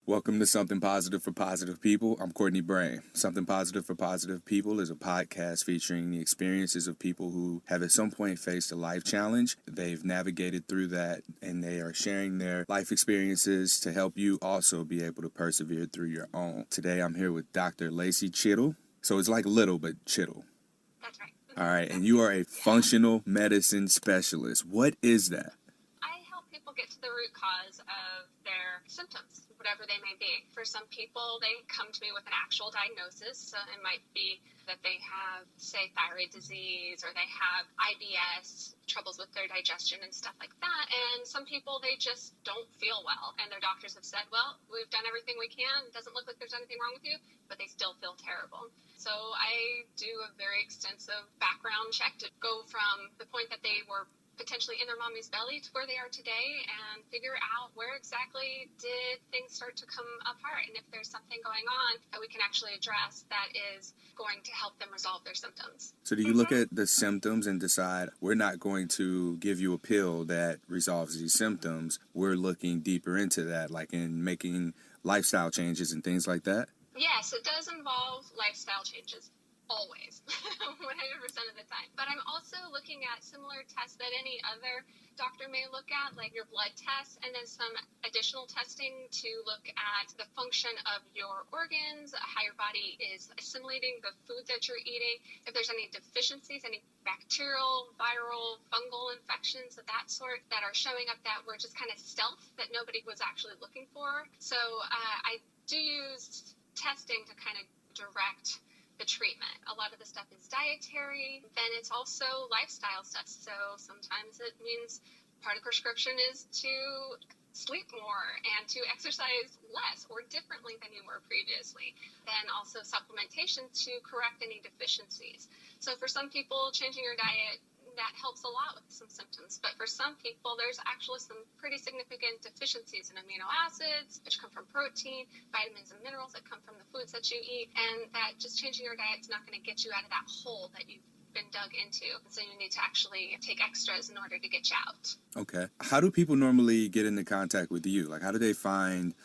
Welcome to Something Positive for Positive People. I'm Courtney Bray. Something Positive for Positive People is a podcast featuring the experiences of people who have at some point faced a life challenge. They've navigated through that, and they are sharing their life experiences to help you also be able to persevere through your own. Today, I'm here with Dr. Lacey Chittle. So it's like Little, but Chittle. That's right. All right, and you are a functional medicine specialist. What is that? I help people get to the root cause of their symptoms, whatever they may be. For some people, they come to me with an actual diagnosis. So it might be that they have, say, thyroid disease, or they have IBS, troubles with their digestion and stuff like that. And some people, they just don't feel well. And their doctors have said, well, we've done everything we can. It doesn't look like there's anything wrong with you, but they still feel terrible. So I do a very extensive background check to go from the point that they were potentially in their mommy's belly to where they are today and figure out where exactly did things start to come apart, and if there's something going on that we can actually address that is going to help them resolve their symptoms. So do you look at the symptoms and decide, we're not going to give you a pill that resolves these symptoms, we're looking deeper into that, like in making lifestyle changes and things like that? Yes, it does involve lifestyle changes. Always, 100% of the time. But I'm also looking at similar tests that any other doctor may look at, like your blood tests, and then some additional testing to look at the function of your organs, how your body is assimilating the food that you're eating, if there's any deficiencies, any bacterial, viral, fungal infections of that sort that are showing up that were just kind of stealth that nobody was actually looking for. So I do use testing to kind of direct the treatment. A lot of the stuff is dietary, then it's also lifestyle stuff. So sometimes it means part of the prescription is to sleep more and to exercise less or differently than you were previously. Then also supplementation to correct any deficiencies. So for some people, changing your diet, that helps a lot with some symptoms. But for some people, there's actually some pretty significant deficiencies in amino acids, which come from protein, vitamins and minerals that come from the foods that you eat, and that just changing your diet is not going to get you out of that hole that you've been dug into. So you need to actually take extras in order to get you out. Okay. How do people normally get into contact with you? Like, how do they find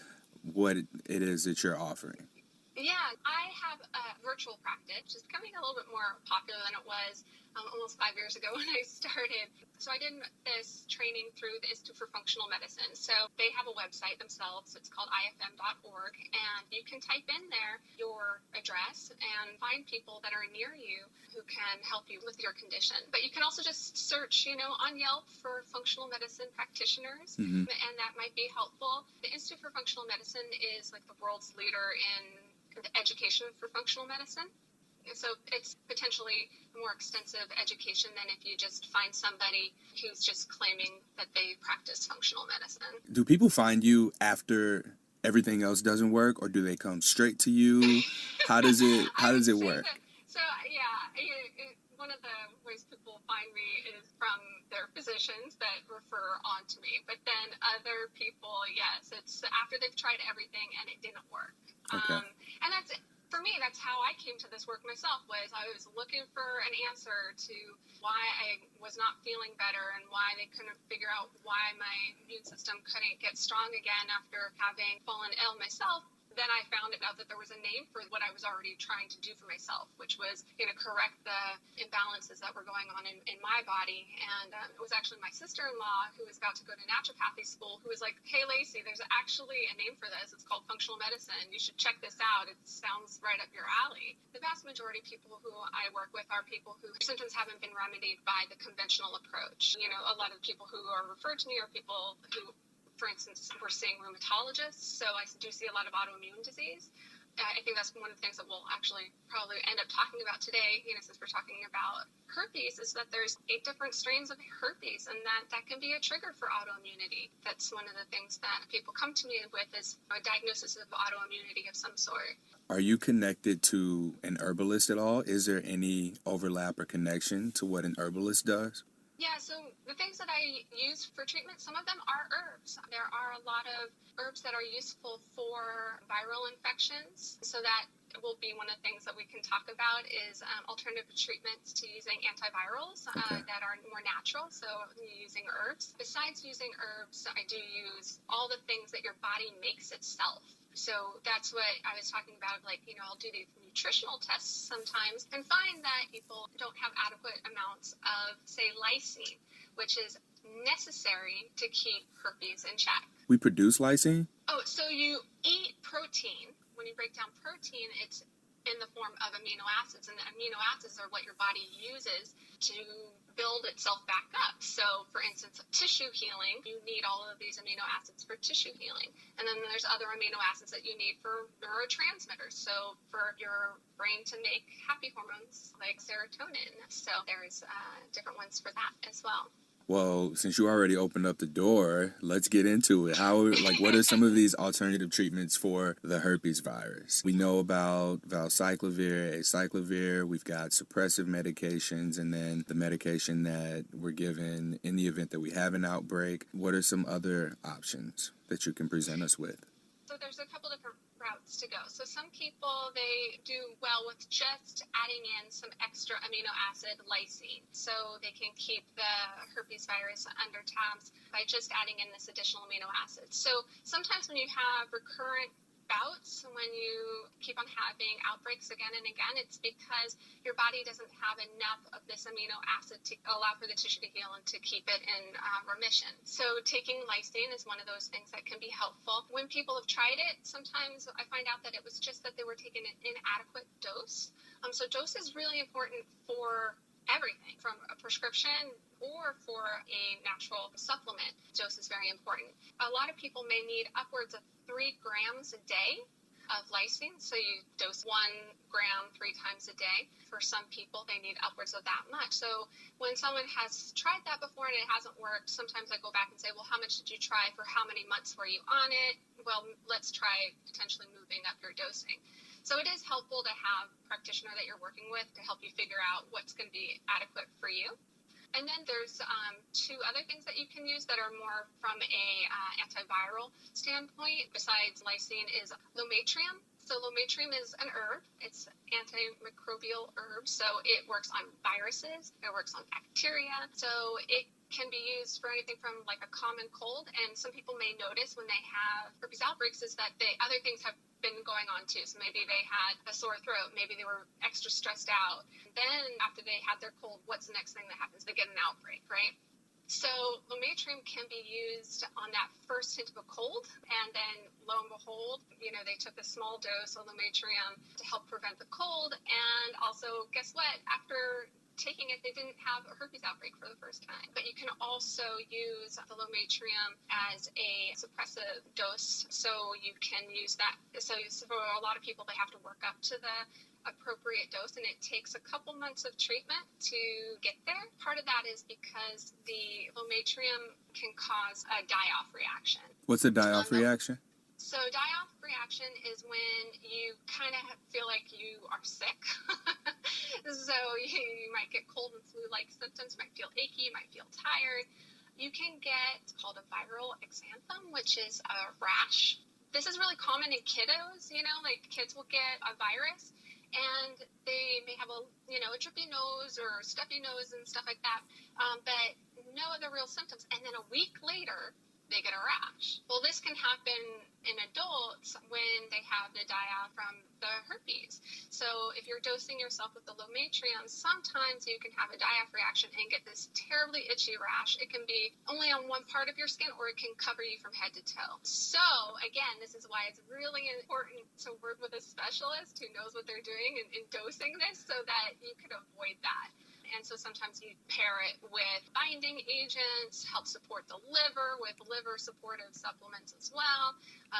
what it is that you're offering? Yeah, I have a virtual practice, which is becoming a little bit more popular than it was almost 5 years ago when I started. So I did this training through the Institute for Functional Medicine. So they have a website themselves. It's called ifm.org. And you can type in there your address and find people that are near you who can help you with your condition. But you can also just search, on Yelp for functional medicine practitioners, and that might be helpful. The Institute for Functional Medicine is like the world's leader in the education for functional medicine. So it's potentially a more extensive education than if you just find somebody who's just claiming that they practice functional medicine. Do people find you after everything else doesn't work, or do they come straight to you? How does it work? One of the ways people find me is from their physicians that refer on to me. But then other people, yes, it's after they've tried everything and it didn't work. Okay. And for me, that's how I came to this work myself, was I was looking for an answer to why I was not feeling better and why they couldn't figure out why my immune system couldn't get strong again after having fallen ill myself. Then I found out that there was a name for what I was already trying to do for myself, which was correct the imbalances that were going on in my body. And it was actually my sister-in-law, who was about to go to naturopathy school, who was like, hey, Lacey, there's actually a name for this. It's called functional medicine. You should check this out. It sounds right up your alley. The vast majority of people who I work with are people whose symptoms haven't been remedied by the conventional approach. A lot of people who are referred to me are people who, for instance, we're seeing rheumatologists, so I do see a lot of autoimmune disease. I think that's one of the things that we'll actually probably end up talking about today, since we're talking about herpes, is that there's 8 different strains of herpes, and that can be a trigger for autoimmunity. That's one of the things that people come to me with, is a diagnosis of autoimmunity of some sort. Are you connected to an herbalist at all? Is there any overlap or connection to what an herbalist does? Yeah, so the things that I use for treatment, some of them are herbs. There are a lot of herbs that are useful for viral infections. So that will be one of the things that we can talk about is alternative treatments to using antivirals that are more natural. So using herbs. Besides using herbs, I do use all the things that your body makes itself. So that's what I was talking about, like, I'll do these nutritional tests sometimes and find that people don't have adequate amounts of, say, lysine, which is necessary to keep herpes in check. We produce lysine? Oh, so you eat protein. When you break down protein, it's in the form of amino acids, and the amino acids are what your body uses to build itself back up. So, for instance, tissue healing, you need all of these amino acids for tissue healing. And then there's other amino acids that you need for neurotransmitters, so for your brain to make happy hormones like serotonin. So there's different ones for that as well. Well, since you already opened up the door, let's get into it. What are some of these alternative treatments for the herpes virus? We know about valcyclovir, acyclovir. We've got suppressive medications, and then the medication that we're given in the event that we have an outbreak. What are some other options that you can present us with? So there's a couple different routes to go. So some people, they do well with just adding in some extra amino acid lysine. So they can keep the herpes virus under tabs by just adding in this additional amino acid. So sometimes when you have recurrent bouts, when you keep on having outbreaks again and again, it's because your body doesn't have enough of this amino acid to allow for the tissue to heal and to keep it in remission. So taking lysine is one of those things that can be helpful. When people have tried it, sometimes I find out that it was just that they were taking an inadequate dose. So dose is really important for everything, from a prescription or for a natural supplement. Dose is very important. A lot of people may need upwards of 3 grams a day of lysine, so you dose 1 gram 3 times a day. For some people, they need upwards of that much. So when someone has tried that before and it hasn't worked, sometimes I go back and say, well, how much did you try? For how many months were you on it? Well, let's try potentially moving up your dosing. So it is helpful to have a practitioner that you're working with to help you figure out what's going to be adequate for you. And then there's 2 other things that you can use that are more from a antiviral standpoint besides lysine is Lomatrium. So Lomatrium is an herb. It's antimicrobial herb. So it works on viruses. It works on bacteria. So it can be used for anything from like a common cold. And some people may notice when they have herpes outbreaks is that other things have been going on too. So maybe they had a sore throat, maybe they were extra stressed out. Then after they had their cold, what's the next thing that happens? They get an outbreak, right? So Lomatrium can be used on that first hint of a cold, and then lo and behold, they took a small dose of Lomatrium to help prevent the cold, and also, guess what? After taking it, they didn't have a herpes outbreak for the first time. But you can also use the Lomatrium as a suppressive dose, so you can use that. So for a lot of people, they have to work up to the appropriate dose, and it takes a couple months of treatment to get there. Part of that is because the Lomatrium can cause a die-off reaction. What's a die-off reaction? So die-off reaction is when you kind of feel like you are sick. So you might get cold and flu-like symptoms, you might feel achy, you might feel tired. You can get called a viral exanthem, which is a rash. This is really common in kiddos, like kids will get a virus and they may have a drippy nose or stuffy nose and stuff like that, but no other real symptoms. And then a week later, they get a rash. Well, this can happen in adults when they have the die-off from the herpes. So if you're dosing yourself with the Lomatrium, sometimes you can have a die-off reaction and get this terribly itchy rash. It can be only on one part of your skin, or it can cover you from head to toe. So again, this is why it's really important to work with a specialist who knows what they're doing in dosing this so that you can avoid that. And so sometimes you pair it with binding agents, help support the liver with liver supportive supplements as well.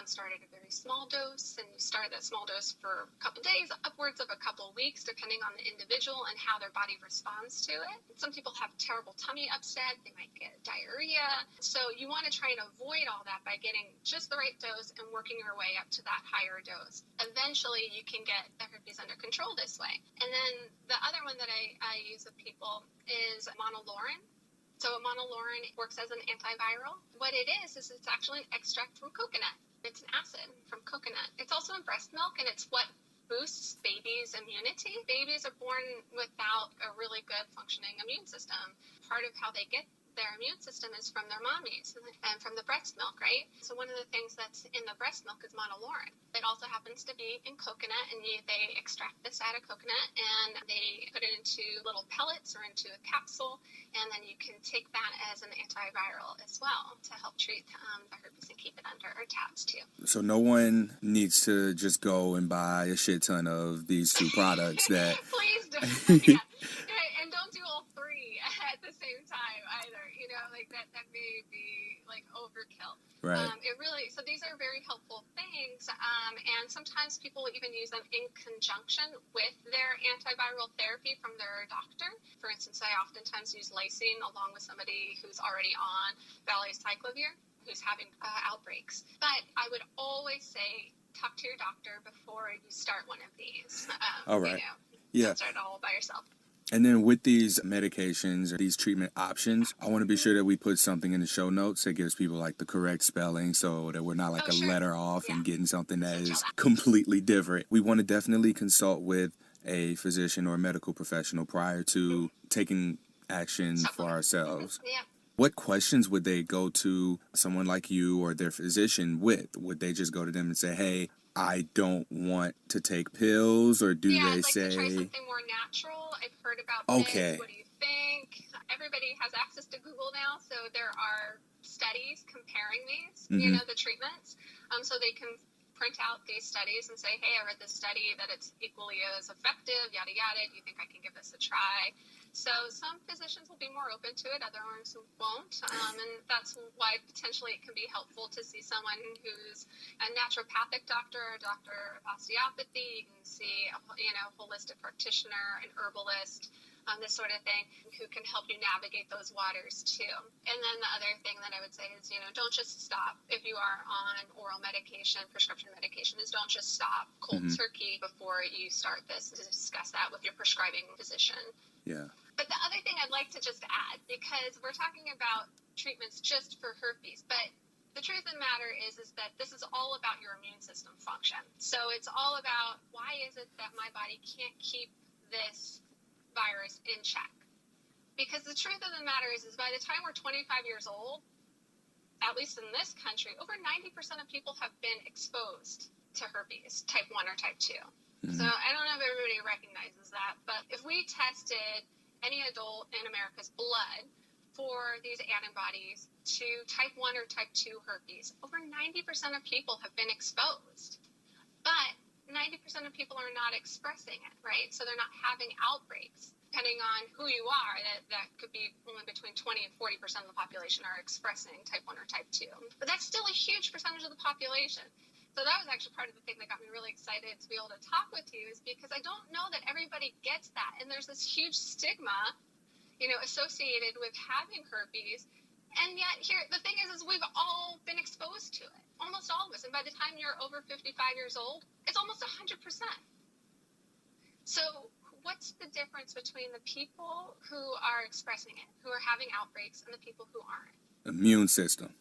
Start at a very small dose, and you start that small dose for a couple days, upwards of a couple weeks, depending on the individual and how their body responds to it. Some people have terrible tummy upset. They might get diarrhea. So you want to try and avoid all that by getting just the right dose and working your way up to that higher dose. Eventually, you can get the herpes under control this way. And then the other one that I use with people is Monolaurin. So Monolaurin works as an antiviral. What it is it's actually an extract from coconut. It's an acid from coconut. It's also in breast milk, and it's what boosts babies' immunity. Babies are born without a really good functioning immune system. Part of how they get their immune system is from their mommies and from the breast milk, right? So one of the things that's in the breast milk is monolaurin. It also happens to be in coconut, and they extract this out of coconut and they put it into little pellets or into a capsule, and then you can take that as an antiviral as well to help treat the herpes and keep it under our tabs too. So no one needs to just go and buy a shit ton of these two products that... Please don't. Yeah. And don't do all three at the same time either. That may be like overkill. Right. So these are very helpful things. And sometimes people even use them in conjunction with their antiviral therapy from their doctor. For instance, I oftentimes use lysine along with somebody who's already on valacyclovir, who's having outbreaks. But I would always say, talk to your doctor before you start one of these. All right. Don't start it all by yourself. And then with these medications or these treatment options, I want to be sure that we put something in the show notes that gives people like the correct spelling so that we're not like letter off and getting something that is completely different. We want to definitely consult with a physician or a medical professional prior to taking action for ourselves. Yeah. What questions would they go to someone like you or their physician with? Would they just go to them and say, hey, I don't want to take pills, or do they say... to try something more natural. I've heard about this. What do you think? Everybody has access to Google now, so there are studies comparing these, the treatments. So they can print out these studies and say, hey, I read this study that it's equally as effective, yada, yada. Do you think I can give this a try? So some physicians will be more open to it, other ones won't, and that's why potentially it can be helpful to see someone who's a naturopathic doctor, a doctor of osteopathy. You can see a holistic practitioner, an herbalist, this sort of thing, who can help you navigate those waters too. And then the other thing that I would say is, don't just stop if you are on oral medication, prescription medication, is don't just stop cold turkey before you start this. Discuss that with your prescribing physician. Yeah. But the other thing I'd like to just add, because we're talking about treatments just for herpes, but the truth of the matter is that this is all about your immune system function. So it's all about, why is it that my body can't keep this virus in check? Because the truth of the matter is by the time we're 25 years old, at least in this country, over 90% of people have been exposed to herpes, type 1 or type 2. So I don't know if everybody recognizes that, but if we tested any adult in America's blood for these antibodies to type 1 or type 2 herpes, over 90% of people have been exposed. But 90% of people are not expressing it, right? So they're not having outbreaks. Depending on who you are, that could be only between 20 and 40% of the population are expressing type 1 or type 2. But that's still a huge percentage of the population. So that was actually part of the thing that got me really excited to be able to talk with you, is because I don't know that everybody gets that. And there's this huge stigma, associated with having herpes. And yet here, the thing is we've all been exposed to it, almost all of us. And by the time you're over 55 years old, it's almost 100%. So what's the difference between the people who are expressing it, who are having outbreaks, and the people who aren't? Immune system.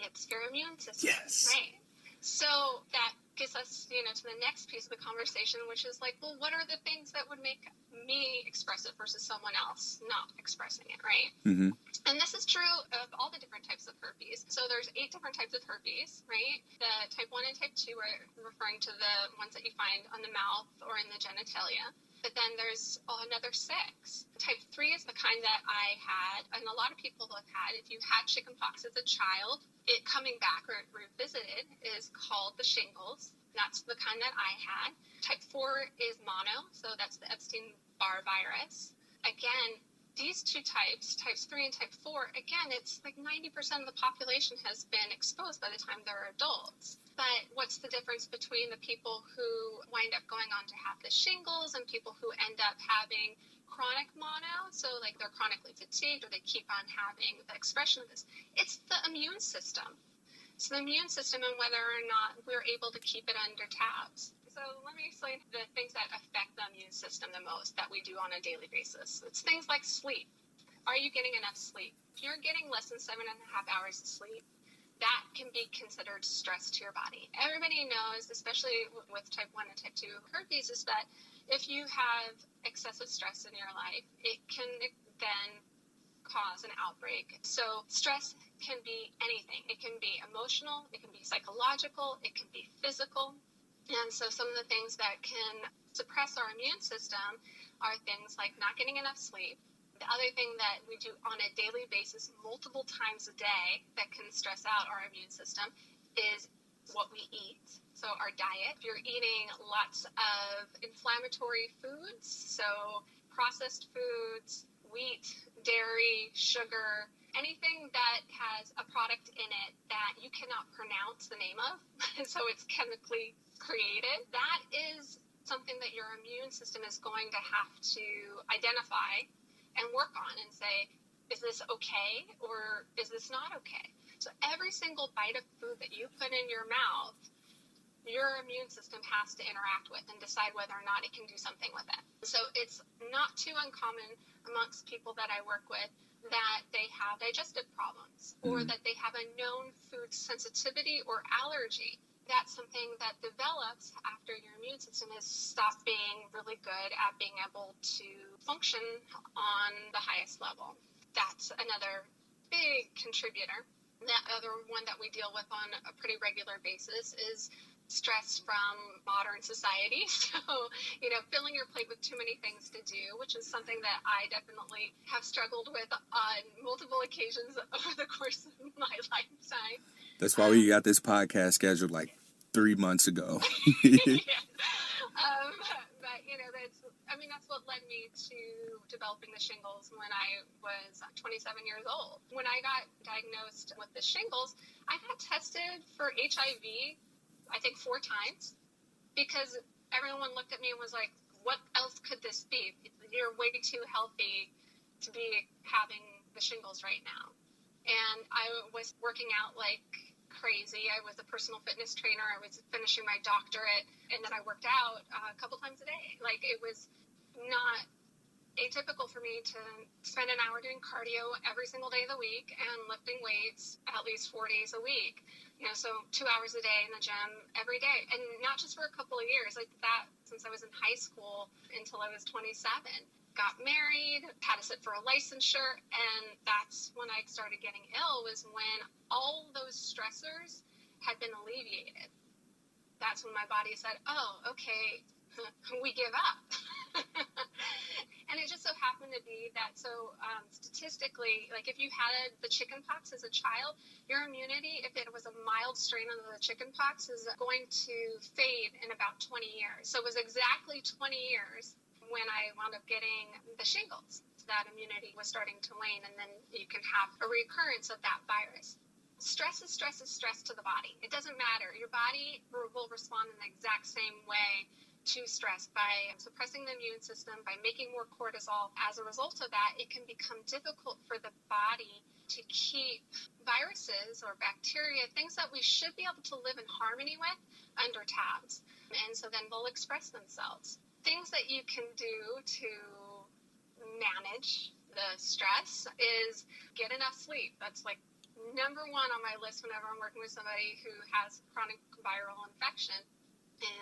It's your immune system. Yes. Right. So that gets us, to the next piece of the conversation, which is like, well, what are the things that would make me express it versus someone else not expressing it, right? Mm-hmm. And this is true of all the different types of herpes. So there's 8 different types of herpes, right? The type 1 and type 2 are referring to the ones that you find on the mouth or in the genitalia. But then there's another 6. Type 3 is the kind that I had, and a lot of people have had. If you had chickenpox as a child, it coming back or revisited is called the shingles. That's the kind that I had. Type 4 is mono, so that's the Epstein-Barr virus. Again, these 2 types, types 3 and type 4, again, it's like 90% of the population has been exposed by the time they're adults. But what's the difference between the people who wind up going on to have the shingles and people who end up having chronic mono? So like they're chronically fatigued, or they keep on having the expression of this. It's the immune system. So the immune system and whether or not we're able to keep it under tabs. So let me explain the things that affect the immune system the most that we do on a daily basis. It's things like sleep. Are you getting enough sleep? If you're getting less than 7.5 hours of sleep, that can be considered stress to your body. Everybody knows, especially with type 1 and type 2 herpes, is that if you have excessive stress in your life, it can then cause an outbreak. So stress can be anything. It can be emotional, it can be psychological, it can be physical. And so some of the things that can suppress our immune system are things like not getting enough sleep. The other thing that we do on a daily basis, multiple times a day, that can stress out our immune system is what we eat. So our diet, if you're eating lots of inflammatory foods, so processed foods, wheat, dairy, sugar, anything that has a product in it that you cannot pronounce the name of, so it's chemically created, that is something that your immune system is going to have to identify and work on and say, is this okay or is this not okay? So every single bite of food that you put in your mouth, your immune system has to interact with and decide whether or not it can do something with it. So it's not too uncommon amongst people that I work with that they have digestive problems or that they have a known food sensitivity or allergy. That's something that develops after your immune system has stopped being really good at being able to function on the highest level. That's another big contributor. The other one that we deal with on a pretty regular basis is stress from modern society. So, filling your plate with too many things to do, which is something that I definitely have struggled with on multiple occasions over the course of my lifetime. That's why we got this podcast scheduled like 3 months ago. Yeah. But that's what led me to developing the shingles when I was 27 years old. When I got diagnosed with the shingles, I got tested for HIV, I think 4 times, because everyone looked at me and was like, what else could this be? You're way too healthy to be having the shingles right now. And I was working out like crazy. I was a personal fitness trainer. I was finishing my doctorate, and then I worked out a couple times a day. Like, it was not atypical for me to spend an hour doing cardio every single day of the week and lifting weights at least 4 days a week. So 2 hours a day in the gym every day, and not just for a couple of years. Like that since I was in high school until I was 27. Got married, had to sit for a licensure, and that's when I started getting ill, was when all those stressors had been alleviated. That's when my body said, oh, okay, we give up. And it just so happened to be that, statistically, like if you had the chicken pox as a child, your immunity, if it was a mild strain of the chicken pox, is going to fade in about 20 years. So it was exactly 20 years when I wound up getting the shingles. That immunity was starting to wane, and then you can have a recurrence of that virus. Stress is stress to the body. It doesn't matter. Your body will respond in the exact same way to stress by suppressing the immune system, by making more cortisol. As a result of that, it can become difficult for the body to keep viruses or bacteria, things that we should be able to live in harmony with, under tabs. And so then they'll express themselves. Things that you can do to manage the stress is get enough sleep. That's like number one on my list whenever I'm working with somebody who has chronic viral infection,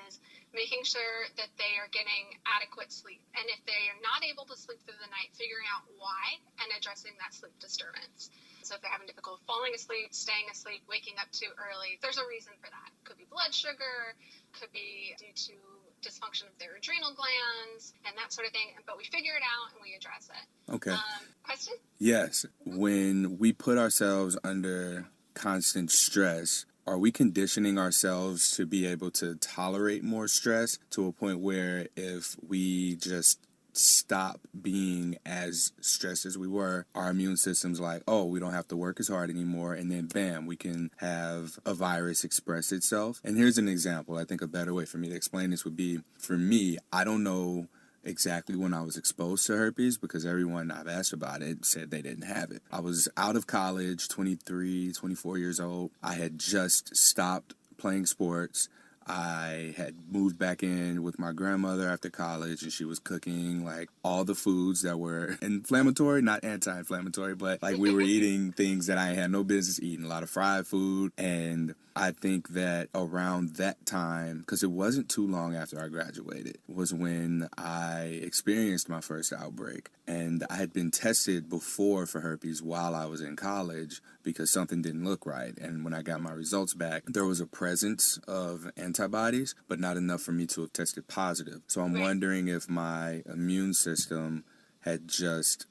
is making sure that they are getting adequate sleep. And if they are not able to sleep through the night, figuring out why and addressing that sleep disturbance. So if they're having difficulty falling asleep, staying asleep, waking up too early, there's a reason for that. Could be blood sugar, could be due to dysfunction of their adrenal glands and that sort of thing, but we figure it out and we address it. Okay. Question? Yes. When we put ourselves under constant stress, are we conditioning ourselves to be able to tolerate more stress to a point where if we just stop being as stressed as we were, our immune system's like, oh, we don't have to work as hard anymore, and then bam, we can have a virus express itself? And here's an example. I think a better way for me to explain this would be, for me, I don't know exactly when I was exposed to herpes, because everyone I've asked about it said they didn't have it. I was out of college, 23, 24 years old. I had just stopped playing sports. I had moved back in with my grandmother after college, and she was cooking like all the foods that were inflammatory, not anti-inflammatory, but like we were eating things that I had no business eating, a lot of fried food. And I think that around that time, because it wasn't too long after I graduated, was when I experienced my first outbreak. And I had been tested before for herpes while I was in college because something didn't look right. And when I got my results back, there was a presence of antibodies, but not enough for me to have tested positive. So I'm wondering if my immune system had just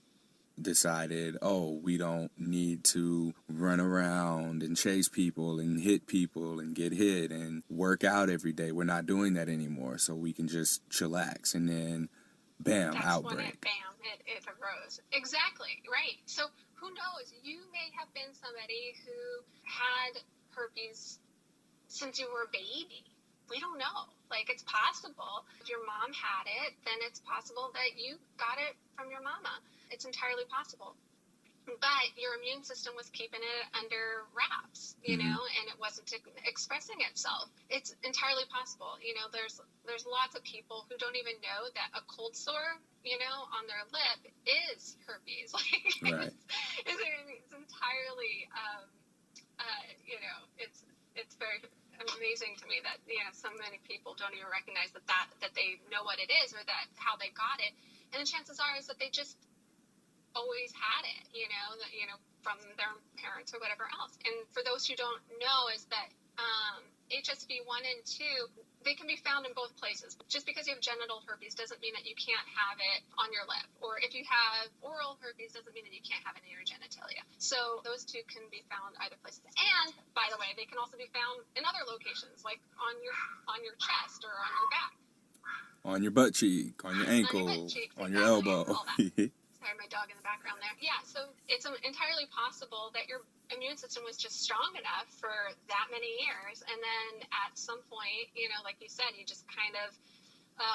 decided, oh, we don't need to run around and chase people and hit people and get hit and work out every day. We're not doing that anymore, so we can just chillax. And then, bam, That's outbreak. when it arose. Exactly, right. So who knows? You may have been somebody who had herpes since you were a baby. We don't know. Like, it's possible. If your mom had it, then it's possible that you got it from your mama. It's entirely possible. But your immune system was keeping it under wraps, you know, and it wasn't expressing itself. It's entirely possible. You know, there's lots of people who don't even know that a cold sore, you know, on their lip is herpes. Like, it's entirely, you know, it's very amazing to me that, you know, so many people don't even recognize that they know what it is or that how they got it. And the chances are is that they just always had it, you know, from their parents or whatever else. And for those who don't know is that HSV 1 and 2, they can be found in both places. Just because you have genital herpes doesn't mean that you can't have it on your lip. Or if you have oral herpes doesn't mean that you can't have it in your genitalia. So those two can be found either places. And by the way, they can also be found in other locations, like on your chest or on your back. On your butt cheek, on your ankle, on your elbow. Sorry, my dog in the background there. Yeah, so it's entirely possible that your immune system was just strong enough for that many years, and then at some point, you know, like you said, you just kind of,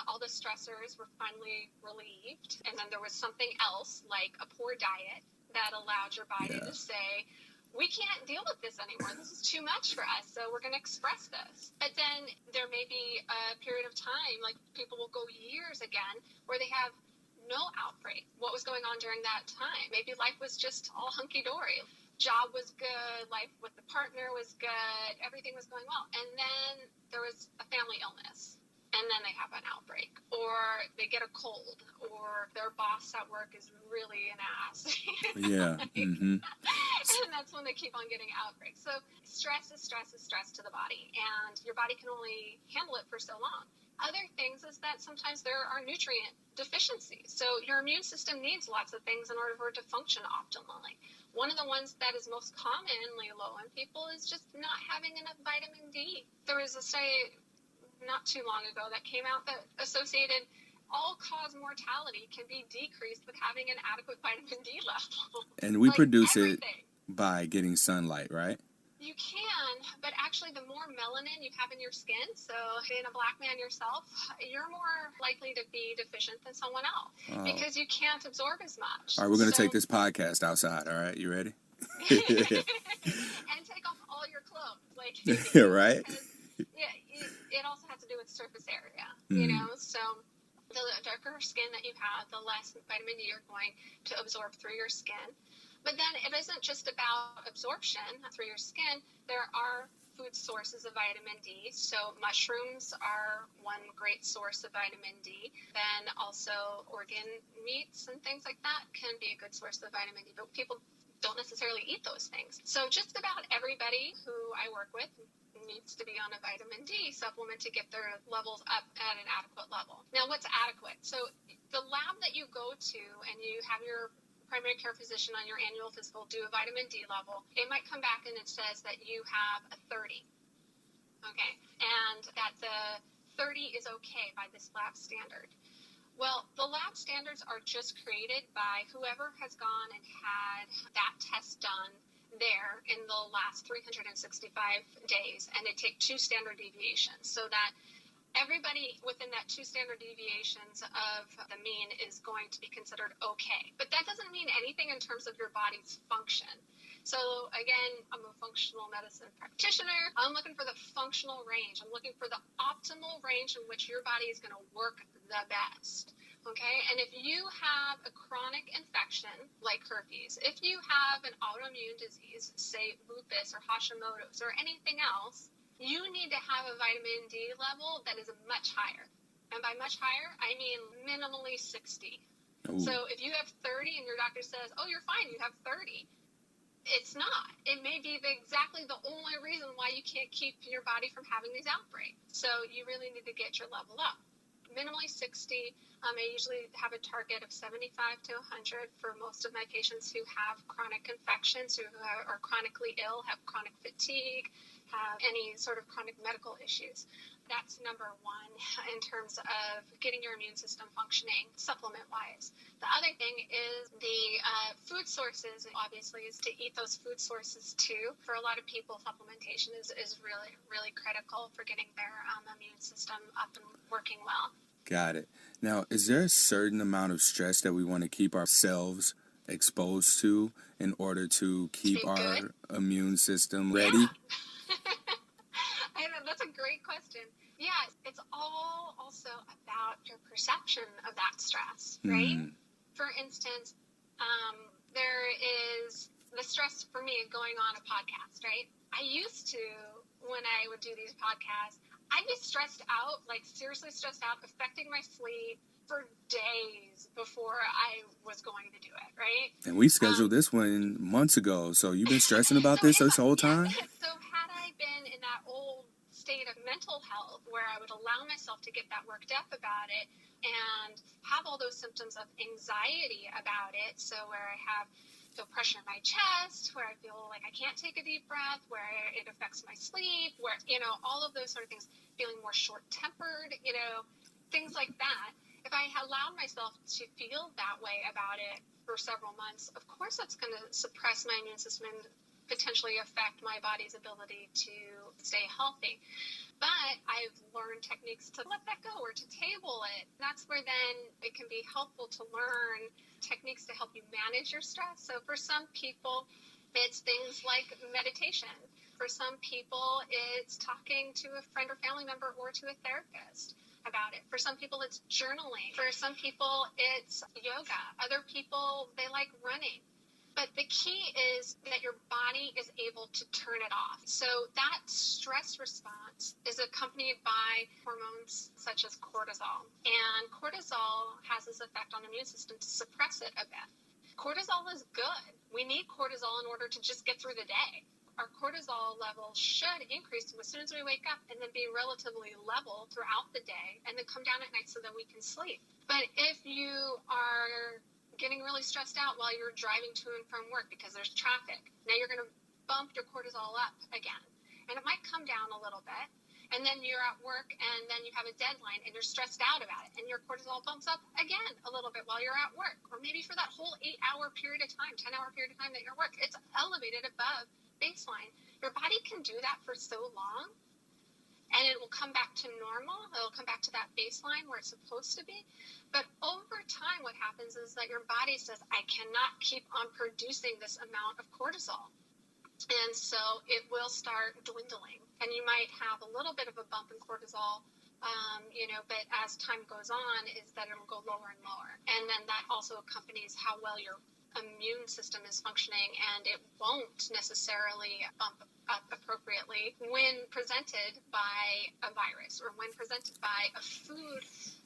all the stressors were finally relieved, and then there was something else, like a poor diet, that allowed your body to say, we can't deal with this anymore. This is too much for us, so we're going to express this. But then there may be a period of time, like people will go years again, where they have no outbreak. What was going on during that time? Maybe life was just all hunky-dory. Job was good, life with the partner was good, everything was going well. And then there was a family illness, and then they have an outbreak, or they get a cold, or their boss at work is really an ass. And that's when they keep on getting outbreaks. So stress is stress to the body, and your body can only handle it for so long. Other things is that sometimes there are nutrient deficiencies. So your immune system needs lots of things in order for it to function optimally. One of the ones that is most commonly low in people is just not having enough vitamin D. There was a study not too long ago that came out that associated all-cause mortality can be decreased with having an adequate vitamin D level. And we produce it by getting sunlight, right? You can, but actually the more melanin you have in your skin, so being a black man yourself, you're more likely to be deficient than someone else because you can't absorb as much. All right, we're going to take this podcast outside, all right? You ready? And take off all your clothes. Like, right? It also has to do with surface area, you know? So the darker skin that you have, the less vitamin D you're going to absorb through your skin. But then it isn't just about absorption through your skin. There are food sources of vitamin D. So mushrooms are one great source of vitamin D. Then also organ meats and things like that can be a good source of vitamin D. But people don't necessarily eat those things. So just about everybody who I work with needs to be on a vitamin D supplement to get their levels up at an adequate level. Now, what's adequate? So the lab that you go to and you have your primary care physician on your annual physical do a vitamin D level, it might come back and it says that you have a 30. Okay. And that the 30 is okay by this lab standard. Well, the lab standards are just created by whoever has gone and had that test done there in the last 365 days, and they take 2 standard deviations so that everybody within that 2 standard deviations of the mean is going to be considered okay. But that doesn't mean anything in terms of your body's function. So again, I'm a functional medicine practitioner. I'm looking for the functional range. I'm looking for the optimal range in which your body is going to work the best. Okay, and if you have a chronic infection like herpes, if you have an autoimmune disease, say lupus or Hashimoto's or anything else, you need to have a vitamin D level that is much higher. And by much higher, I mean minimally 60. Ooh. So if you have 30 and your doctor says, oh, you're fine, you have 30. It's not. It may be exactly the only reason why you can't keep your body from having these outbreaks. So you really need to get your level up. Minimally 60. I usually have a target of 75 to 100 for most of my patients who have chronic infections, who are chronically ill, have chronic fatigue, have any sort of chronic medical issues. That's number one in terms of getting your immune system functioning supplement-wise. The other thing is the food sources, obviously, is to eat those food sources too. For a lot of people, supplementation is really, really critical for getting their immune system up and working well. Got it. Now, is there a certain amount of stress that we want to keep ourselves exposed to in order to keep our immune system ready? Yeah. That's a great question. Yeah, it's all also about your perception of that stress, right? For instance, there is the stress for me going on a podcast, right? I used to, when I would do these podcasts, I'd be stressed out, like seriously stressed out, affecting my sleep for days before I was going to do it, right? And we scheduled this one months ago, so you've been stressing about this whole time? Yeah, so had I been in that old state of mental health where I would allow myself to get that worked up about it and have all those symptoms of anxiety about it, so where I feel pressure in my chest, where I feel like I can't take a deep breath, where it affects my sleep, where, all of those sort of things, feeling more short-tempered, things like that. If I had allowed myself to feel that way about it for several months, of course that's going to suppress my immune system and potentially affect my body's ability to stay healthy. But I've learned techniques to let that go or to table it. That's where then it can be helpful to learn techniques to help you manage your stress. So for some people, it's things like meditation. For some people, it's talking to a friend or family member or to a therapist about it. For some people, it's journaling. For some people, it's yoga. Other people, they like running. But the key is that your body is able to turn it off. So that stress response is accompanied by hormones such as cortisol. And cortisol has this effect on the immune system to suppress it a bit. Cortisol is good. We need cortisol in order to just get through the day. Our cortisol level should increase as soon as we wake up and then be relatively level throughout the day and then come down at night so that we can sleep. But if you are getting really stressed out while you're driving to and from work because there's traffic, now you're going to bump your cortisol up again. And it might come down a little bit. And then you're at work and then you have a deadline and you're stressed out about it. And your cortisol bumps up again a little bit while you're at work. Or maybe for that whole 8-hour period of time, 10-hour period of time that you're at work, it's elevated above baseline. Your body can do that for so long. And it will come back to normal. It'll come back to that baseline where it's supposed to be. But over time, what happens is that your body says, I cannot keep on producing this amount of cortisol. And so it will start dwindling. And you might have a little bit of a bump in cortisol, but as time goes on, is that it'll go lower and lower. And then that also accompanies how well your immune system is functioning, and it won't necessarily bump up appropriately when presented by a virus or when presented by a food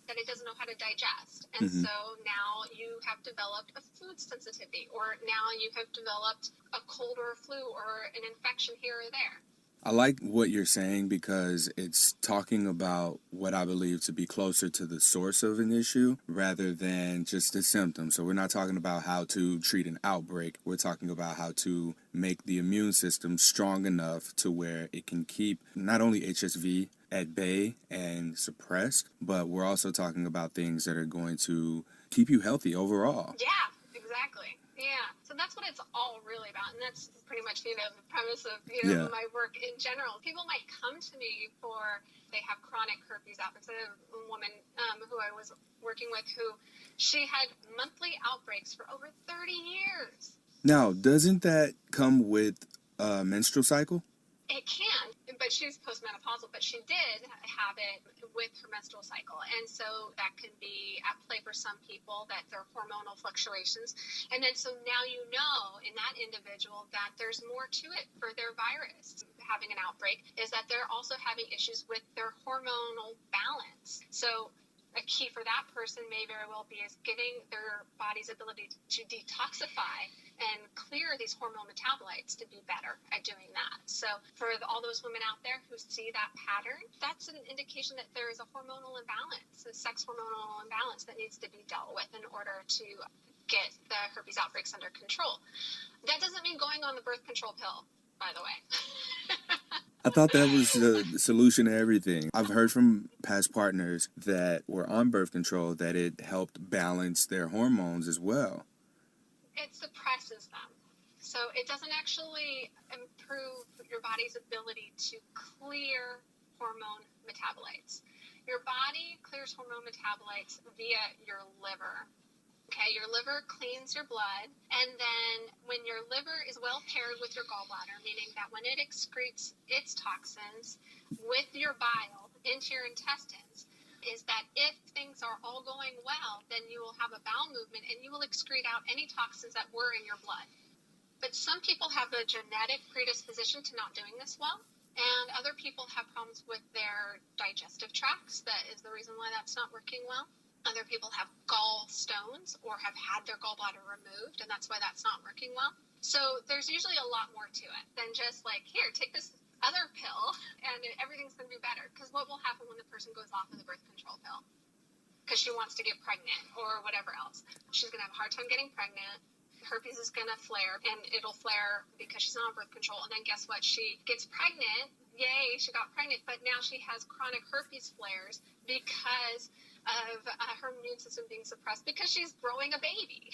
that it doesn't know how to digest. And so now you have developed a food sensitivity, or now you have developed a cold or a flu or an infection here or there. I like what you're saying because it's talking about what I believe to be closer to the source of an issue rather than just the symptom. So we're not talking about how to treat an outbreak. We're talking about how to make the immune system strong enough to where it can keep not only HSV at bay and suppressed, but we're also talking about things that are going to keep you healthy overall. Yeah, exactly. Yeah, so that's what it's all really about, and that's pretty much, the premise of, my work in general. People might come to me they have chronic herpes outbreaks. I have a woman who I was working with she had monthly outbreaks for over 30 years. Now, doesn't that come with a menstrual cycle? It can, but she's postmenopausal, but she did have it with her menstrual cycle. And so that can be at play for some people, that there are hormonal fluctuations. And then so now you know in that individual that there's more to it for their virus having an outbreak, is that they're also having issues with their hormonal balance. So a key for that person may very well be is getting their body's ability to detoxify and clear these hormone metabolites to be better at doing that. So for all those women out there who see that pattern, that's an indication that there is a hormonal imbalance, a sex hormonal imbalance that needs to be dealt with in order to get the herpes outbreaks under control. That doesn't mean going on the birth control pill, by the way. I thought that was the solution to everything. I've heard from past partners that were on birth control that it helped balance their hormones as well. It suppresses them. So it doesn't actually improve your body's ability to clear hormone metabolites. Your body clears hormone metabolites via your liver. Okay, your liver cleans your blood, and then when your liver is well paired with your gallbladder, meaning that when it excretes its toxins with your bile into your intestines, is that if things are all going well, then you will have a bowel movement and you will excrete out any toxins that were in your blood. But some people have a genetic predisposition to not doing this well, and other people have problems with their digestive tracts. That is the reason why that's not working well. Other people have gallstones or have had their gallbladder removed, and that's why that's not working well. So there's usually a lot more to it than just like, here, take this other pill and everything's going to be better. Because what will happen when the person goes off of the birth control pill? Because she wants to get pregnant or whatever else. She's going to have a hard time getting pregnant. Herpes is going to flare, and it'll flare because she's not on birth control. And then guess what? She gets pregnant. Yay, she got pregnant, but now she has chronic herpes flares because of her immune system being suppressed because she's growing a baby.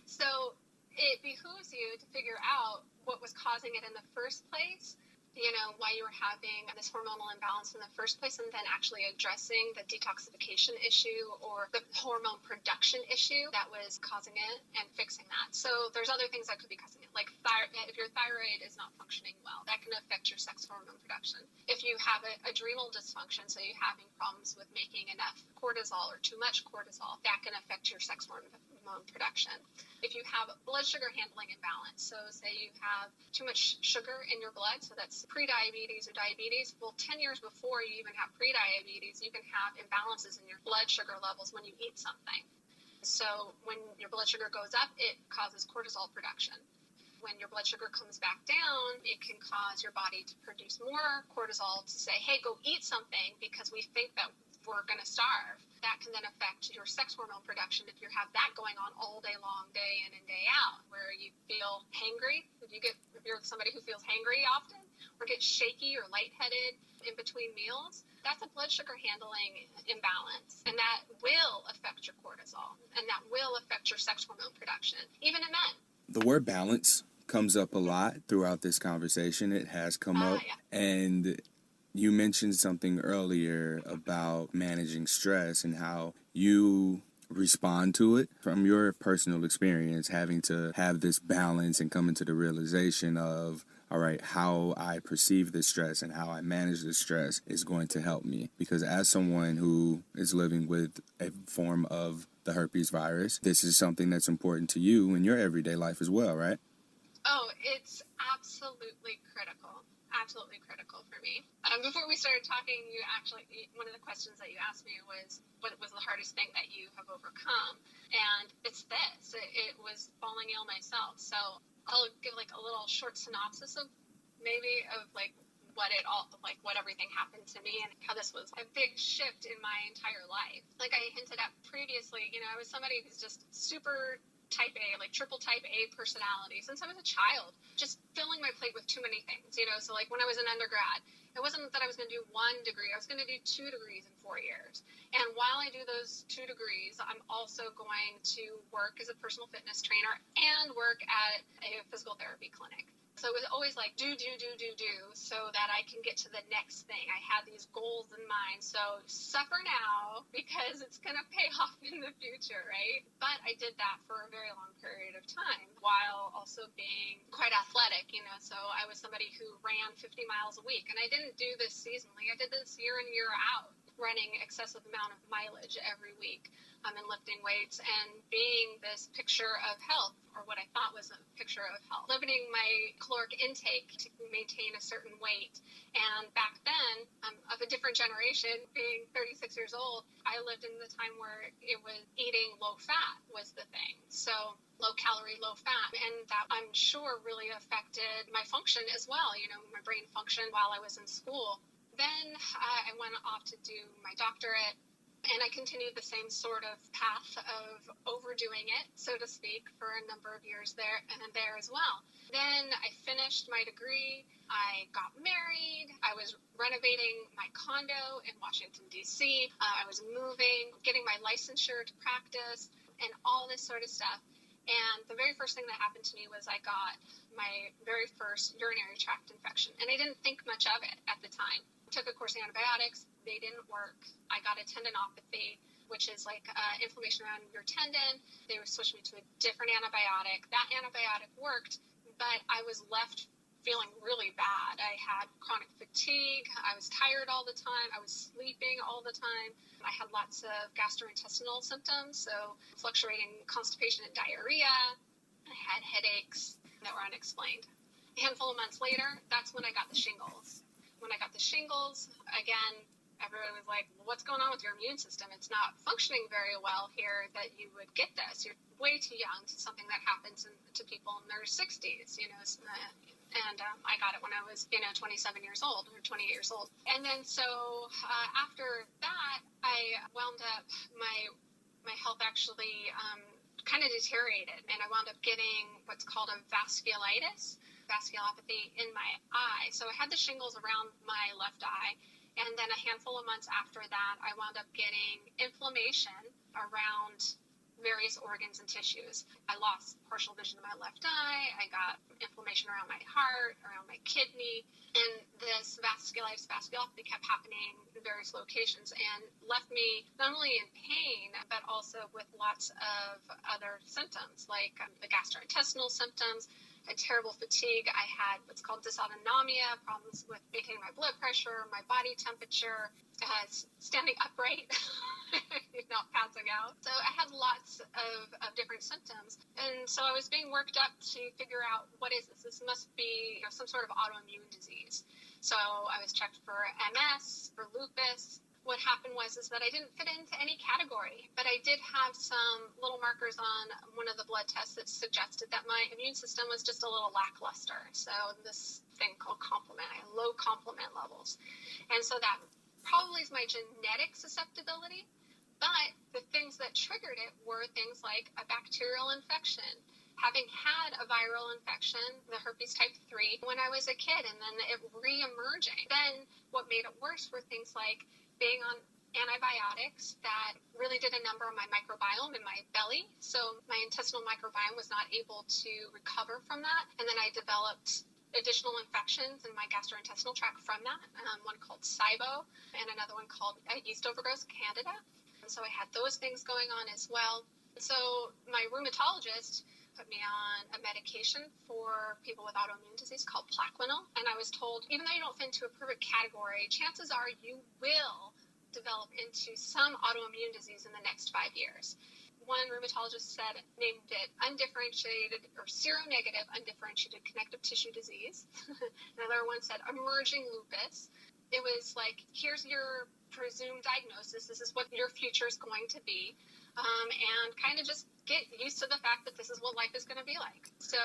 So it behooves you to figure out what was causing it in the first place, you know, why you were having this hormonal imbalance in the first place, and then actually addressing the detoxification issue or the hormone production issue that was causing it and fixing that. So there's other things that could be causing it, like if your thyroid is not functioning well, that can affect your sex hormone production. If you have adrenal dysfunction, so you're having problems with making enough cortisol or too much cortisol, that can affect your sex hormone production. If you have blood sugar handling imbalance, so say you have too much sugar in your blood, so that's pre-diabetes or diabetes, well, 10 years before you even have pre-diabetes, you can have imbalances in your blood sugar levels when you eat something. So when your blood sugar goes up, it causes cortisol production. When your blood sugar comes back down, it can cause your body to produce more cortisol to say, hey, go eat something because we think that we're going to starve. That can then affect your sex hormone production if you have that going on all day long, day in and day out, where you feel hangry. If you're somebody who feels hangry often, or get shaky or lightheaded in between meals, that's a blood sugar handling imbalance. And that will affect your cortisol, and that will affect your sex hormone production, even in men. The word balance comes up a lot throughout this conversation. It has come up. Yeah. And you mentioned something earlier about managing stress and how you respond to it from your personal experience, having to have this balance and coming to the realization of, all right, how I perceive this stress and how I manage this stress is going to help me. Because as someone who is living with a form of the herpes virus, this is something that's important to you in your everyday life as well, right? Oh, it's absolutely critical. Absolutely critical for me. Before we started talking, one of the questions that you asked me was, what was the hardest thing that you have overcome? And it's this. It was falling ill myself. So I'll give like a little short synopsis of what everything happened to me and how this was a big shift in my entire life. Like I hinted at previously, I was somebody who's just super type A, like triple type A personality since I was a child, just filling my plate with too many things, So like when I was an undergrad, it wasn't that I was going to do 1 degree, I was going to do 2 degrees in 4 years. And while I do those 2 degrees, I'm also going to work as a personal fitness trainer and work at a physical therapy clinic. So it was always like do, so that I can get to the next thing. I had these goals in mind. So suffer now because it's going to pay off in the future, right? But I did that for a very long period of time while also being quite athletic, So I was somebody who ran 50 miles a week. And I didn't do this seasonally. I did this year in, year out, running excessive amount of mileage every week. And lifting weights and being this picture of health, or what I thought was a picture of health, limiting my caloric intake to maintain a certain weight. And back then, I'm of a different generation, being 36 years old, I lived in the time where it was eating low fat was the thing. So low calorie, low fat. And that, I'm sure, really affected my function as well, my brain function while I was in school. Then I went off to do my doctorate. And I continued the same sort of path of overdoing it, so to speak, for a number of years there as well. Then I finished my degree. I got married. I was renovating my condo in Washington, D.C. I was moving, getting my licensure to practice, and all this sort of stuff. And the very first thing that happened to me was I got my very first urinary tract infection. And I didn't think much of it at the time. Took a course of antibiotics. They didn't work. I got a tendinopathy, which is like inflammation around your tendon. They switched me to a different antibiotic. That antibiotic worked, but I was left feeling really bad. I had chronic fatigue. I was tired all the time. I was sleeping all the time. I had lots of gastrointestinal symptoms, so fluctuating constipation and diarrhea. I had headaches that were unexplained. A handful of months later, that's when I got the shingles. When I got the shingles, again, everyone was like, well, what's going on with your immune system? It's not functioning very well here that you would get this. You're way too young to something that happens to people in their 60s, And I got it when I was, 27 years old or 28 years old. And then so after that, I wound up, my health actually kind of deteriorated. And I wound up getting what's called a vasculopathy in my eye. So I had the shingles around my left eye. And then a handful of months after that, I wound up getting inflammation around various organs and tissues. I lost partial vision in my left eye. I got inflammation around my heart, around my kidney. And this vasculopathy kept happening in various locations and left me not only in pain, but also with lots of other symptoms, like the gastrointestinal symptoms. I had terrible fatigue. I had what's called dysautonomia, problems with maintaining my blood pressure, my body temperature, standing upright, not passing out. So I had lots of different symptoms. And so I was being worked up to figure out, what is this? This must be some sort of autoimmune disease. So I was checked for MS, for lupus. What happened was that I didn't fit into any category, but I did have some little markers on one of the blood tests that suggested that my immune system was just a little lackluster. So this thing called complement, I had low complement levels. And so that probably is my genetic susceptibility, but the things that triggered it were things like a bacterial infection, having had a viral infection, the herpes type 3, when I was a kid, and then it re-emerging. Then what made it worse were things like being on antibiotics that really did a number on my microbiome in my belly. So my intestinal microbiome was not able to recover from that. And then I developed additional infections in my gastrointestinal tract from that, one called SIBO and another one called yeast overgrowth candida. And so I had those things going on as well. So my rheumatologist put me on a medication for people with autoimmune disease called Plaquenil. And I was told, even though you don't fit into a perfect category, chances are you will develop into some autoimmune disease in the next 5 years. One rheumatologist named it undifferentiated or seronegative undifferentiated connective tissue disease. Another one said emerging lupus. It was like, here's your presumed diagnosis. This is what your future is going to be. And kind of just get used to the fact that this is what life is going to be like. So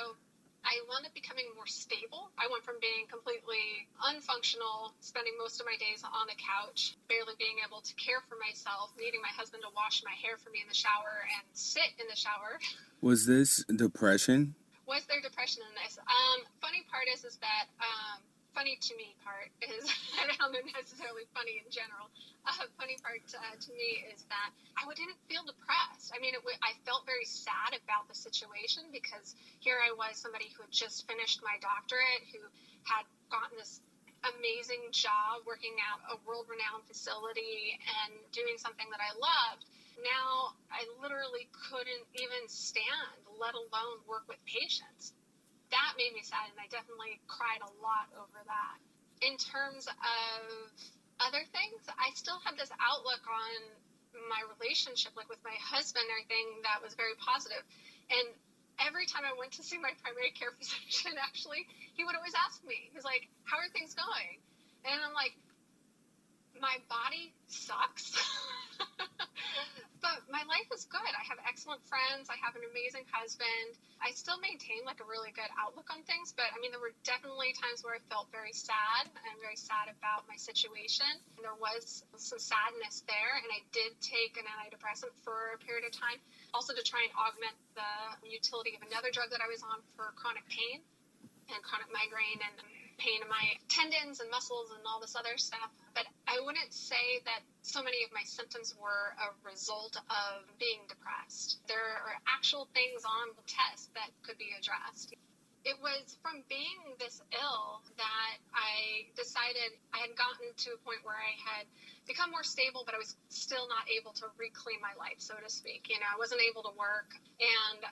I wound up becoming more stable. I went from being completely unfunctional, spending most of my days on the couch, barely being able to care for myself, needing my husband to wash my hair for me in the shower and sit in the shower. Was this depression? Was there depression in this? Funny part is that funny to me part is, I don't know necessarily funny in general, funny part to me is that I didn't feel depressed. I mean, I felt very sad about the situation because here I was, somebody who had just finished my doctorate, who had gotten this amazing job working at a world-renowned facility and doing something that I loved. Now I literally couldn't even stand, let alone work with patients. That made me sad, and I definitely cried a lot over that. In terms of other things, I still had this outlook on my relationship, like with my husband and everything, that was very positive. And every time I went to see my primary care physician, actually, he would always ask me, he's like, how are things going? And I'm like, my body sucks, but my life is good. I have excellent friends. I have an amazing husband. I still maintain like a really good outlook on things, but I mean, there were definitely times where I felt very sad and very sad about my situation. And there was some sadness there, and I did take an antidepressant for a period of time, also to try and augment the utility of another drug that I was on for chronic pain and chronic migraine and pain in my tendons and muscles and all this other stuff. But I wouldn't say that so many of my symptoms were a result of being depressed. There are actual things on the test that could be addressed. It was from being this ill that I decided I had gotten to a point where I had become more stable, but I was still not able to reclaim my life, so to speak. You know, I wasn't able to work and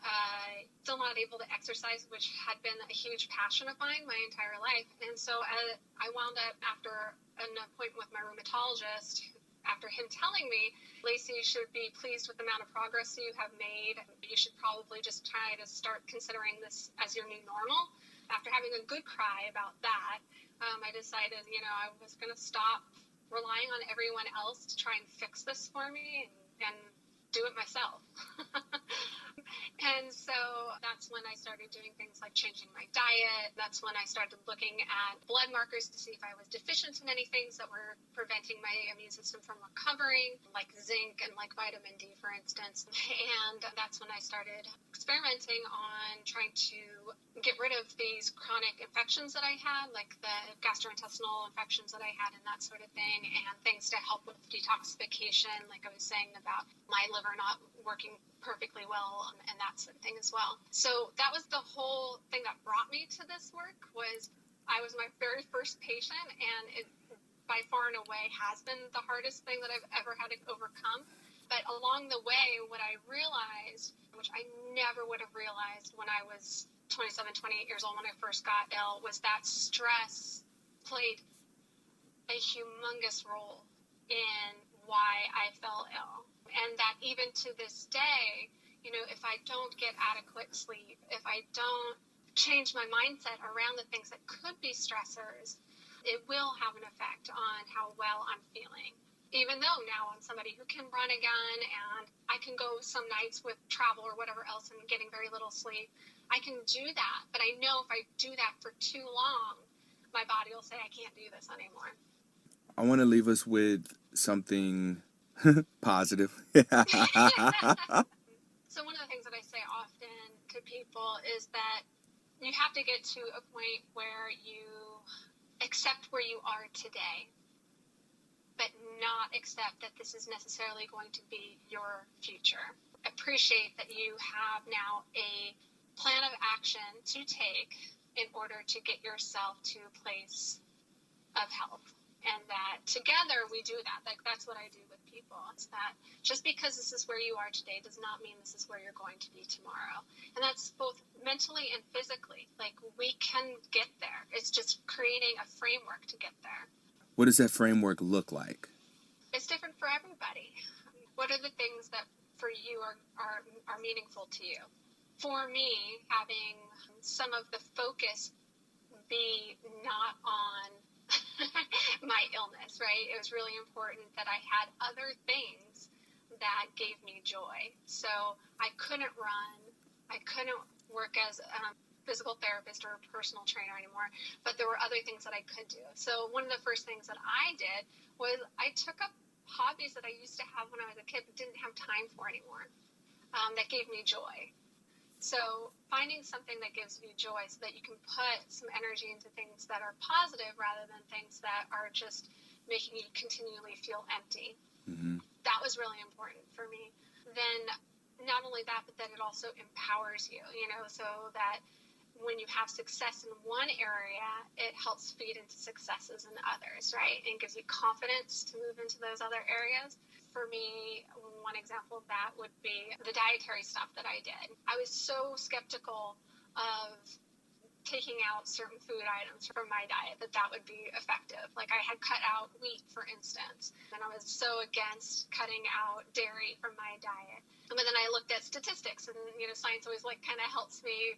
still not able to exercise, which had been a huge passion of mine my entire life. And so I wound up, after an appointment with my rheumatologist, after him telling me, Lacey, you should be pleased with the amount of progress you have made. You should probably just try to start considering this as your new normal. After having a good cry about that, I decided, you know, I was going to stop relying on everyone else to try and fix this for me and do it myself. And so that's when I started doing things like changing my diet. That's when I started looking at blood markers to see if I was deficient in any things that were preventing my immune system from recovering, like zinc and like vitamin D, for instance. And that's when I started experimenting on trying to get rid of these chronic infections that I had, like the gastrointestinal infections that I had and that sort of thing, and things to help with detoxification, like I was saying about my liver not working perfectly well and that sort of thing as well. So that was the whole thing that brought me to this work. Was I was my very first patient, and it by far and away has been the hardest thing that I've ever had to overcome. But along the way, what I realized, which I never would have realized when I was 27, 28 years old when I first got ill, was that stress played a humongous role in why I fell ill. And that even to this day, you know, if I don't get adequate sleep, if I don't change my mindset around the things that could be stressors, it will have an effect on how well I'm feeling. Even though now I'm somebody who can run again, and I can go some nights with travel or whatever else and getting very little sleep, I can do that. But I know if I do that for too long, my body will say, I can't do this anymore. I want to leave us with something positive. So one of the things that I say often to people is that you have to get to a point where you accept where you are today, but not accept that this is necessarily going to be your future. Appreciate that you have now a plan of action to take in order to get yourself to a place of health. And that together we do that. Like, that's what I do with people. It's that just because this is where you are today does not mean this is where you're going to be tomorrow. And that's both mentally and physically. Like, we can get there. It's just creating a framework to get there. What does that framework look like? It's different for everybody. What are the things that for you are meaningful to you? For me, having some of the focus be not on my illness, right? It was really important that I had other things that gave me joy. So I couldn't run. I couldn't work as a physical therapist or a personal trainer anymore, but there were other things that I could do. So one of the first things that I did was I took up hobbies that I used to have when I was a kid but didn't have time for anymore, that gave me joy. So finding something that gives you joy so that you can put some energy into things that are positive rather than things that are just making you continually feel empty. Mm-hmm. That was really important for me. Then not only that, but then it also empowers you, so that when you have success in one area, it helps feed into successes in others, right? And gives you confidence to move into those other areas. For me, one example of that would be the dietary stuff that I did. I was so skeptical of taking out certain food items from my diet that would be effective. Like I had cut out wheat, for instance, and I was so against cutting out dairy from my diet. But then I looked at statistics, and science always kind of helps me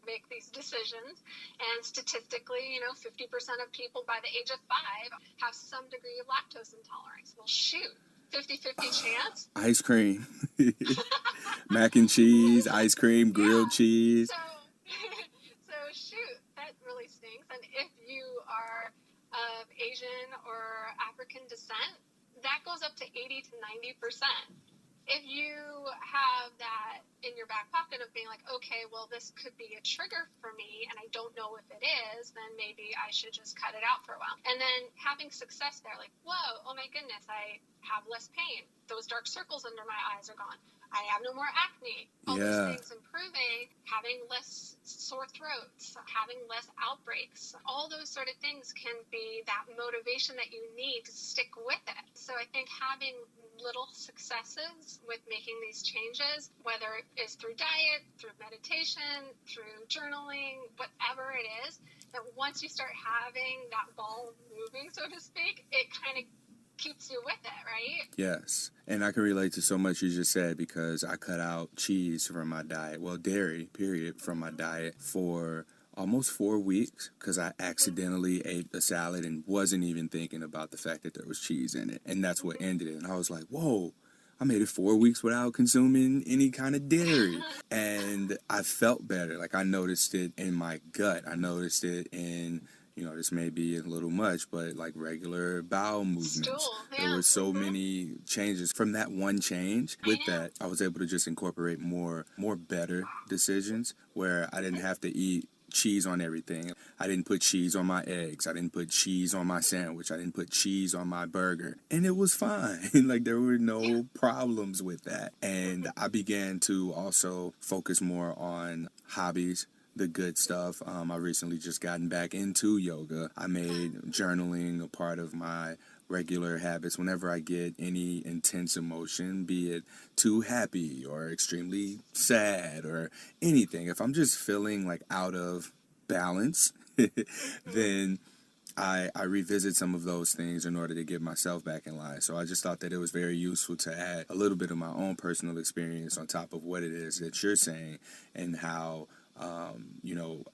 make these decisions. And statistically, 50% of people by the age of 5 have some degree of lactose intolerance. Well, shoot, 50-50 chance. Ice cream, mac and cheese, ice cream, grilled cheese. So shoot, that really stinks. And if you are of Asian or African descent, that goes up to 80 to 90%. If you have that in your back pocket of being like, okay, well, this could be a trigger for me and I don't know if it is, then maybe I should just cut it out for a while. And then having success there, like, whoa, oh my goodness, I have less pain. Those dark circles under my eyes are gone. I have no more acne. All those things improving, having less sore throats, having less outbreaks. All those sort of things can be that motivation that you need to stick with it. So I think having little successes with making these changes, whether it's through diet, through meditation, through journaling, whatever it is, that once you start having that ball moving, so to speak, it kind of keeps you with it, right? Yes. And I can relate to so much you just said because I cut out cheese from my diet, well, dairy, period, from my diet for almost 4 weeks because I accidentally ate a salad and wasn't even thinking about the fact that there was cheese in it. And that's what ended it. And I was like, whoa, I made it 4 weeks without consuming any kind of dairy. And I felt better. Like I noticed it in my gut. I noticed it in, this may be a little much, but like regular bowel movements. There were so many changes from that one change. With that, I was able to just incorporate more better decisions where I didn't have to eat cheese on everything. I didn't put cheese on my eggs. I didn't put cheese on my sandwich. I didn't put cheese on my burger. And it was fine. Like there were no problems with that. And I began to also focus more on hobbies, the good stuff. I recently just gotten back into yoga. I made journaling a part of my regular habits whenever I get any intense emotion, be it too happy or extremely sad or anything. If I'm just feeling like out of balance, then I revisit some of those things in order to get myself back in line. So I just thought that it was very useful to add a little bit of my own personal experience on top of what it is that you're saying and how,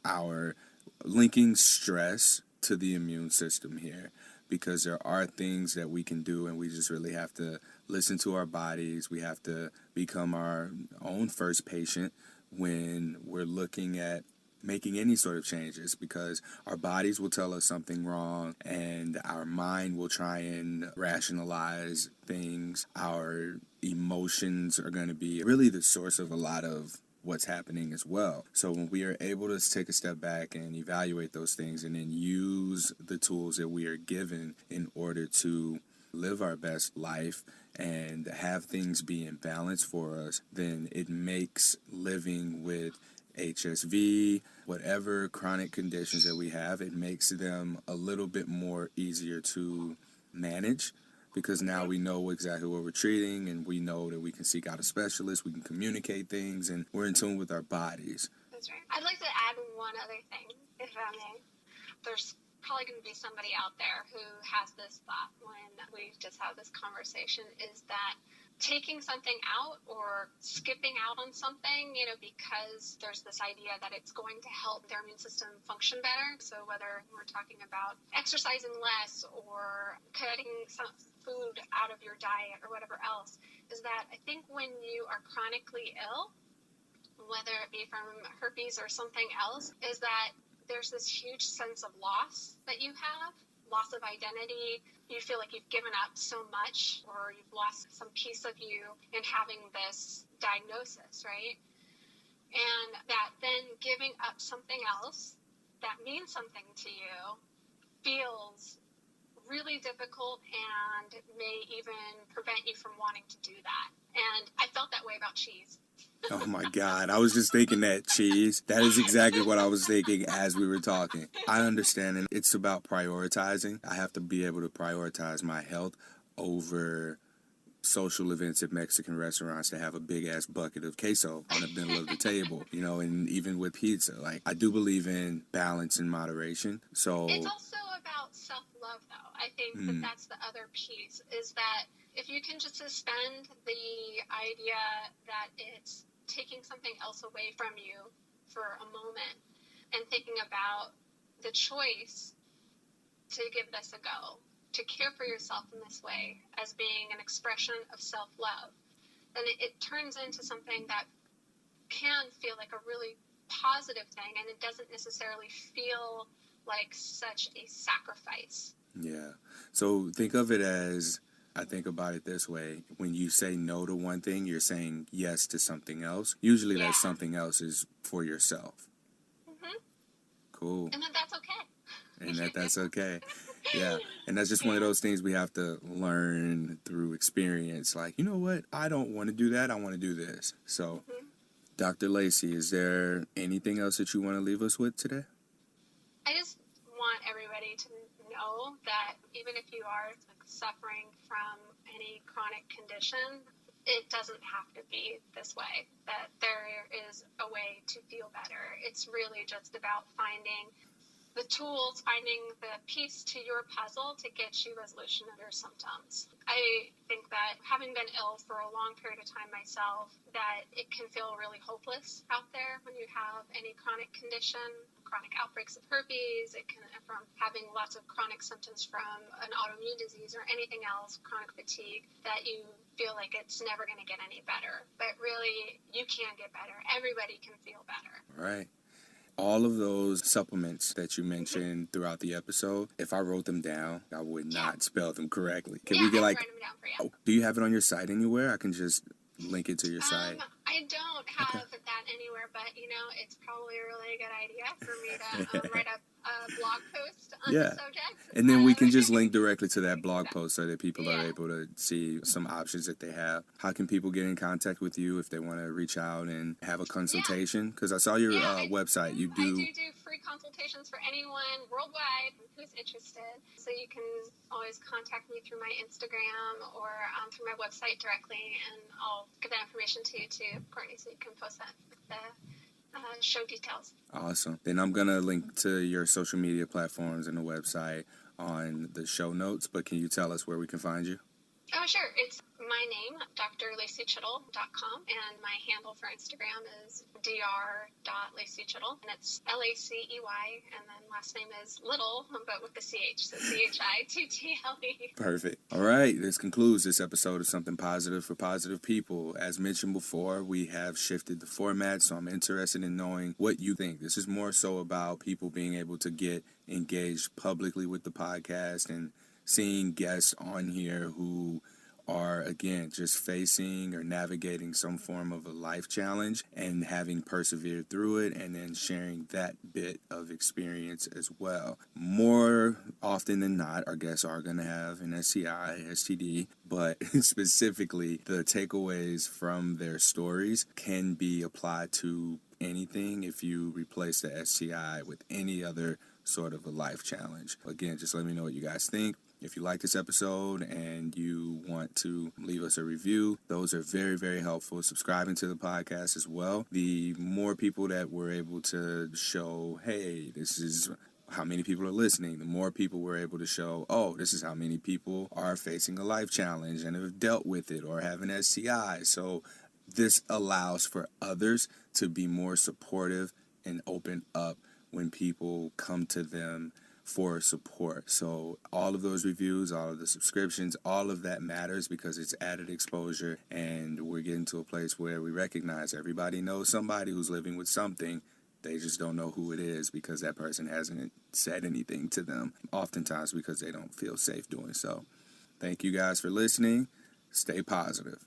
our linking stress to the immune system here. Because there are things that we can do and we just really have to listen to our bodies. We have to become our own first patient when we're looking at making any sort of changes because our bodies will tell us something wrong and our mind will try and rationalize things. Our emotions are going to be really the source of a lot of what's happening as well. So when we are able to take a step back and evaluate those things and then use the tools that we are given in order to live our best life and have things be in balance for us, then it makes living with HSV, whatever chronic conditions that we have, it makes them a little bit more easier to manage. Because now we know exactly what we're treating and we know that we can seek out a specialist, we can communicate things, and we're in tune with our bodies. That's right. I'd like to add one other thing, if I may. There's probably going to be somebody out there who has this thought when we just have this conversation, is that taking something out or skipping out on something, because there's this idea that it's going to help their immune system function better. So whether we're talking about exercising less or cutting some food out of your diet or whatever else, is that I think when you are chronically ill, whether it be from herpes or something else, is that there's this huge sense of loss that you have. Loss of identity, you feel like you've given up so much or you've lost some piece of you in having this diagnosis, right? And that then giving up something else that means something to you feels really difficult and may even prevent you from wanting to do that. And I felt that way about cheese. Oh my God, I was just thinking that cheese. That is exactly what I was thinking as we were talking. I understand, and it's about prioritizing. I have to be able to prioritize my health over social events at Mexican restaurants to have a big ass bucket of queso on the middle of the table, you know, and even with pizza. Like, I do believe in balance and moderation. So it's also about self-love, though. I think that that's the other piece, is that if you can just suspend the idea that it's taking something else away from you for a moment and thinking about the choice to give this a go, to care for yourself in this way as being an expression of self-love, then it turns into something that can feel like a really positive thing, and it doesn't necessarily feel like such a sacrifice. Yeah. So think of it as, I think about it this way. When you say no to one thing, you're saying yes to something else. Usually that something else is for yourself. Mm-hmm. Cool. And that's okay. And that's okay. Yeah. And that's just one of those things we have to learn through experience. Like, you know what? I don't want to do that. I want to do this. So, Dr. Lacey, is there anything else that you want to leave us with today? I just want everybody to know that even if you are suffering from any chronic condition, it doesn't have to be this way, that there is a way to feel better. It's really just about finding the tools, finding the piece to your puzzle to get you resolution of your symptoms. I think that having been ill for a long period of time myself, that it can feel really hopeless out there when you have any chronic condition, chronic outbreaks of herpes. It can, from having lots of chronic symptoms from an autoimmune disease or anything else, chronic fatigue, that you feel like it's never going to get any better. But really, you can get better. Everybody can feel better. Right. All of those supplements that you mentioned throughout the episode, if I wrote them down, I would not spell them correctly. Can we get write them down for you. Do you have it on your site anywhere? I can just link it to your site. I don't have that anywhere, but, it's probably a really good idea for me to write up a blog post on the subject. And then we can just link directly to that blog post so that people are able to see some options that they have. How can people get in contact with you if they want to reach out and have a consultation? Because I saw your website. You do. I do free consultations for anyone worldwide who's interested. So you can always contact me through my Instagram or through my website directly, and I'll give that information to you too, Courtney, so you can post that with the show details. Awesome. Then I'm going to link to your social media platforms and the website on the show notes, but can you tell us where we can find you? Oh, sure. It's my name, drlaceychittle.com, and my handle for Instagram is dr.laceychittle, and it's Lacey, and then last name is Little, but with the CH, so CHITTLE. Perfect. All right, this concludes this episode of Something Positive for Positive People. As mentioned before, we have shifted the format, so I'm interested in knowing what you think. This is more so about people being able to get engaged publicly with the podcast and seeing guests on here who are, again, just facing or navigating some form of a life challenge and having persevered through it, and then sharing that bit of experience as well. More often than not, our guests are going to have an STI, STD, but specifically the takeaways from their stories can be applied to anything if you replace the STI with any other sort of a life challenge. Again, just let me know what you guys think. If you like this episode and you want to leave us a review, those are very, very helpful. Subscribing to the podcast as well. The more people that we're able to show, hey, this is how many people are listening, the more people we're able to show, oh, this is how many people are facing a life challenge and have dealt with it or have an STI. So this allows for others to be more supportive and open up when people come to them for support. So all of those reviews, all of the subscriptions, all of that matters because it's added exposure, and we're getting to a place where we recognize everybody knows somebody who's living with something. They just don't know who it is because that person hasn't said anything to them, oftentimes because they don't feel safe doing so. Thank you guys for listening. Stay positive.